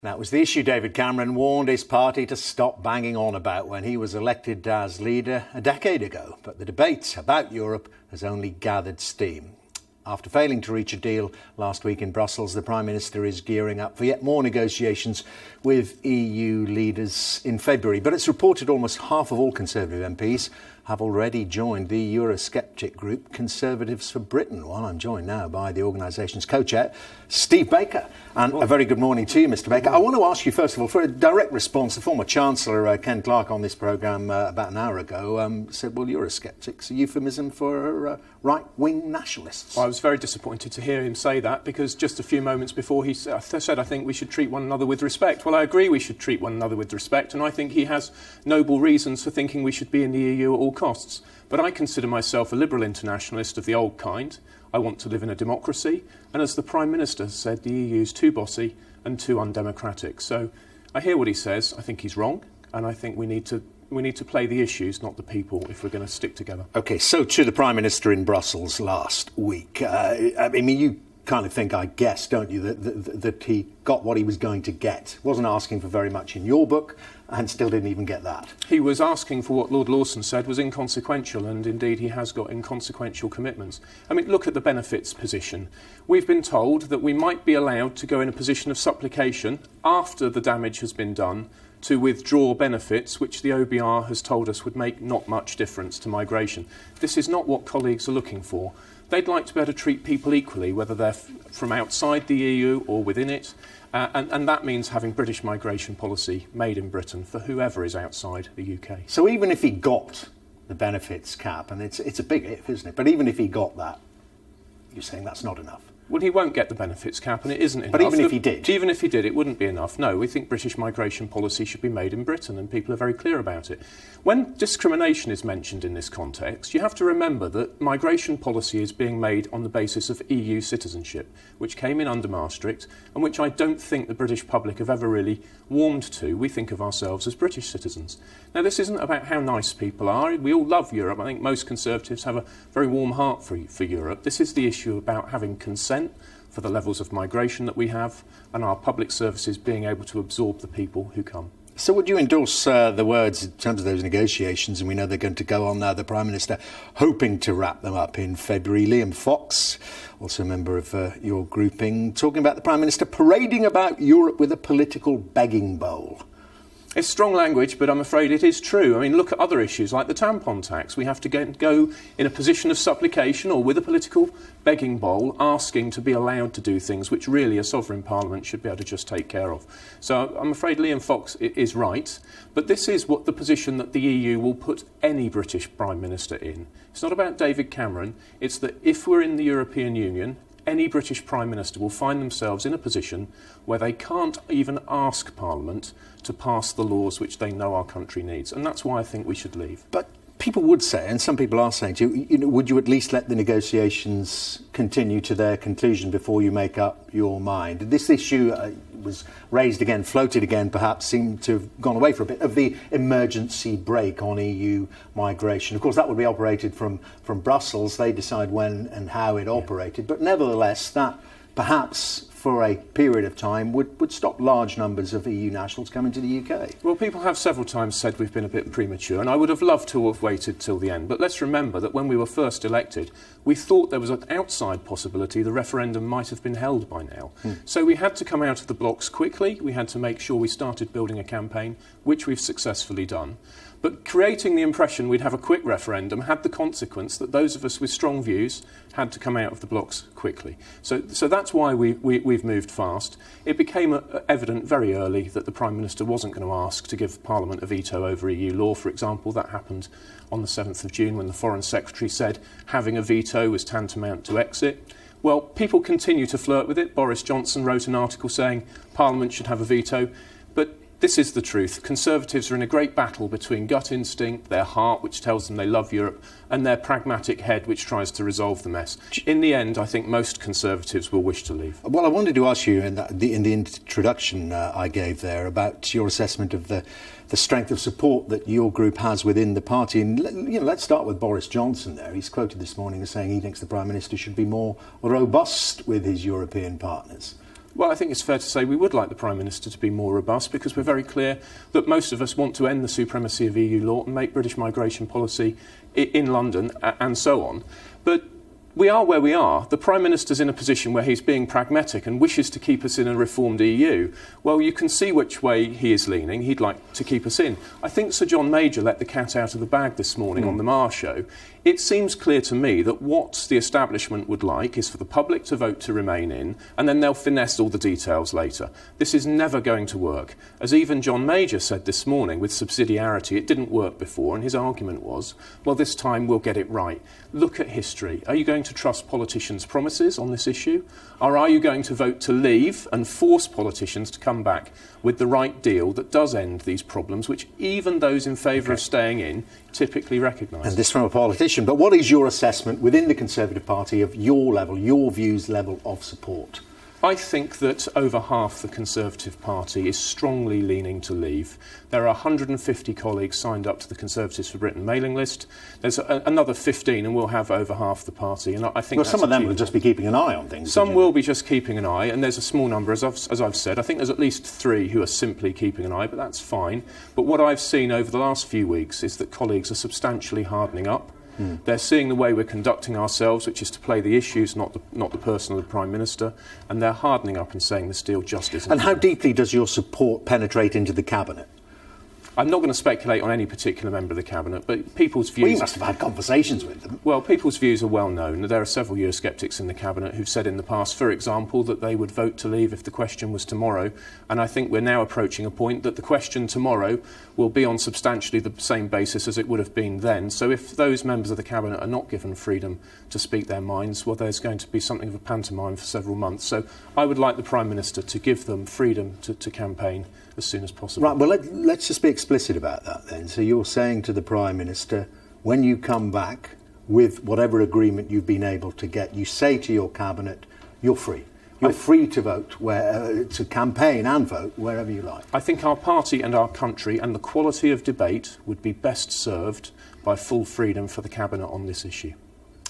That was the issue David Cameron warned his party to stop banging on about when he was elected as leader a decade ago. But the debate about Europe has only gathered steam. After failing to reach a deal last week in Brussels, the Prime Minister is gearing up for yet more negotiations with EU leaders in February. But it's reported almost half of all Conservative MPs have already joined the Eurosceptic group Conservatives for Britain. Well, I'm joined now by the organisation's co-chair, Steve Baker. And a very good morning to you, Mr Baker. I want to ask you, first of all, for a direct response. The former Chancellor, Ken Clarke, on this programme about an hour ago said, well, Eurosceptic's a euphemism for right-wing nationalists. Well, I was very disappointed to hear him say that, because just a few moments before he said, I think we should treat one another with respect. Well, I agree we should treat one another with respect, and I think he has noble reasons for thinking we should be in the EU at all costs. But I consider myself a liberal internationalist of the old kind. I want to live in a democracy, and as the Prime Minister has said, the EU is too bossy and too undemocratic. So I hear what he says. I think he's wrong, and I think we need to play the issues, not the people, if we're going to stick together. OK, so to the Prime Minister in Brussels last week, I mean, you kind of think, I guess, don't you, that he got what he was going to get? Wasn't asking for very much in your book, and still didn't even get that. He was asking for what Lord Lawson said was inconsequential, and indeed he has got inconsequential commitments. I mean, look at the benefits position. We've been told that we might be allowed to go in a position of supplication after the damage has been done to withdraw benefits, which the OBR has told us would make not much difference to migration. This is not what colleagues are looking for. They'd like to be able to treat people equally, whether they're from outside the EU or within it, and that means having British migration policy made in Britain for whoever is outside the UK. So even if he got the benefits cap, and it's a big if, isn't it? But even if he got that, you're saying that's not enough? Well, he won't get the benefits cap, and it isn't enough. But even if he did? Even if he did, it wouldn't be enough. No, we think British migration policy should be made in Britain, and people are very clear about it. When discrimination is mentioned in this context, you have to remember that migration policy is being made on the basis of EU citizenship, which came in under Maastricht, and which I don't think the British public have ever really warmed to. We think of ourselves as British citizens. Now, this isn't about how nice people are. We all love Europe. I think most Conservatives have a very warm heart for Europe. This is the issue about having consent for the levels of migration that we have, and our public services being able to absorb the people who come. So would you endorse the words in terms of those negotiations, and we know they're going to go on now, the Prime Minister hoping to wrap them up in February? Liam Fox, also a member of your grouping, talking about the Prime Minister parading about Europe with a political begging bowl. It's strong language, but I'm afraid it is true. I mean, look at other issues like the tampon tax. We have to go in a position of supplication or with a political begging bowl asking to be allowed to do things which really a sovereign parliament should be able to just take care of. So I'm afraid Liam Fox is right, but this is what the position that the EU will put any British Prime Minister in. It's not about David Cameron. It's that if we're in the European Union, any British Prime Minister will find themselves in a position where they can't even ask Parliament to pass the laws which they know our country needs. And that's why I think we should leave. But people would say, and some people are saying to you, would you at least let the negotiations continue to their conclusion before you make up your mind? This issue was raised again, floated again, perhaps seemed to have gone away for a bit, of the emergency brake on EU migration. Of course, that would be operated from Brussels. They decide when and how it operated. But nevertheless, that perhaps for a period of time would stop large numbers of EU nationals coming to the UK. Well, people have several times said we've been a bit premature, and I would have loved to have waited till the end. But let's remember that when we were first elected, we thought there was an outside possibility the referendum might have been held by now. So we had to come out of the blocks quickly. We had to make sure we started building a campaign, which we've successfully done. But creating the impression we'd have a quick referendum had the consequence that those of us with strong views had to come out of the blocks quickly. So that's why we've moved fast. It became evident very early that the Prime Minister wasn't going to ask to give Parliament a veto over EU law, for example. That happened on the 7th of June when the Foreign Secretary said having a veto was tantamount to exit. Well, people continue to flirt with it. Boris Johnson wrote an article saying Parliament should have a veto. But this is the truth. Conservatives are in a great battle between gut instinct, their heart, which tells them they love Europe, and their pragmatic head, which tries to resolve the mess. In the end, I think most Conservatives will wish to leave. Well, I wanted to ask you in the introduction I gave there about your assessment of the strength of support that your group has within the party. And let's start with Boris Johnson there. He's quoted this morning as saying he thinks the Prime Minister should be more robust with his European partners. Well, I think it's fair to say we would like the Prime Minister to be more robust, because we're very clear that most of us want to end the supremacy of EU law and make British migration policy in London and so on. But we are where we are. The Prime Minister's in a position where he's being pragmatic and wishes to keep us in a reformed EU. Well, you can see which way he is leaning. He'd like to keep us in. I think Sir John Major let the cat out of the bag this morning on the Marr show. It seems clear to me that what the establishment would like is for the public to vote to remain in, and then they'll finesse all the details later. This is never going to work. As even John Major said this morning, with subsidiarity, it didn't work before, and his argument was, well, this time we'll get it right. Look at history. Are you going to trust politicians' promises on this issue? Or are you going to vote to leave and force politicians to come back with the right deal that does end these problems, which even those in favour of staying in typically recognise? And this from a politician. But what is your assessment within the Conservative Party of your level, your views level of support? I think that over half the Conservative Party is strongly leaning to leave. There are 150 colleagues signed up to the Conservatives for Britain mailing list. There's another 15, and we'll have over half the party. And I think some of them will just be keeping an eye on things. Some will be just keeping an eye, and there's a small number, as I've said. I think there's at least 3 who are simply keeping an eye, but that's fine. But what I've seen over the last few weeks is that colleagues are substantially hardening up. They're seeing the way we're conducting ourselves, which is to play the issues, not the person of the Prime Minister, and they're hardening up and saying this deal just isn't. And how deeply does your support penetrate into the Cabinet? I'm not going to speculate on any particular member of the Cabinet, but people's views... Well, you must have had conversations with them. Well, people's views are well known. There are several Eurosceptics in the Cabinet who've said in the past, for example, that they would vote to leave if the question was tomorrow. And I think we're now approaching a point that the question tomorrow will be on substantially the same basis as it would have been then. So if those members of the Cabinet are not given freedom to speak their minds, well, there's going to be something of a pantomime for several months. So I would like the Prime Minister to give them freedom to campaign as soon as possible. Right, well, let's just be explicit about that then. So you're saying to the Prime Minister, when you come back with whatever agreement you've been able to get, you say to your Cabinet, you're free. You're free to vote, to campaign and vote wherever you like. I think our party and our country and the quality of debate would be best served by full freedom for the Cabinet on this issue.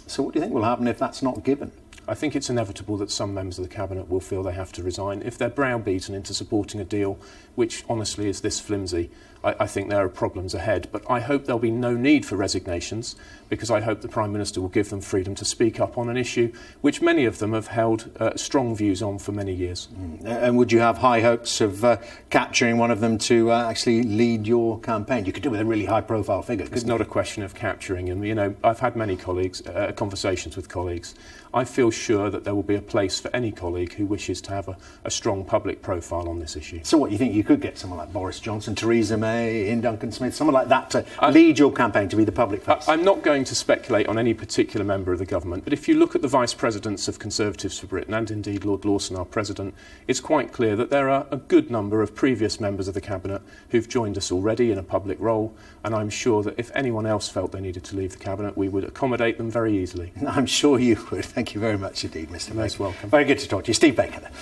So what do you think will happen if that's not given? I think it's inevitable that some members of the Cabinet will feel they have to resign. If they're browbeaten into supporting a deal which honestly is this flimsy, I think there are problems ahead. But I hope there'll be no need for resignations, because I hope the Prime Minister will give them freedom to speak up on an issue which many of them have held strong views on for many years. And would you have high hopes of capturing one of them to actually lead your campaign? You could do it with a really high-profile figure, couldn't you? It's not a question of capturing him. You know, I've had many conversations with colleagues. I feel sure that there will be a place for any colleague who wishes to have a strong public profile on this issue. So what, you think you could get someone like Boris Johnson, Theresa May, Ian Duncan Smith, someone like that to lead your campaign, to be the public face? I'm not going to speculate on any particular member of the government, but if you look at the Vice Presidents of Conservatives for Britain, and indeed Lord Lawson, our President, it's quite clear that there are a good number of previous members of the Cabinet who've joined us already in a public role, and I'm sure that if anyone else felt they needed to leave the Cabinet, we would accommodate them very easily. I'm sure you would. Thank you very much indeed, Mr. Baker. Most welcome. Very good to talk to you. Steve Baker there.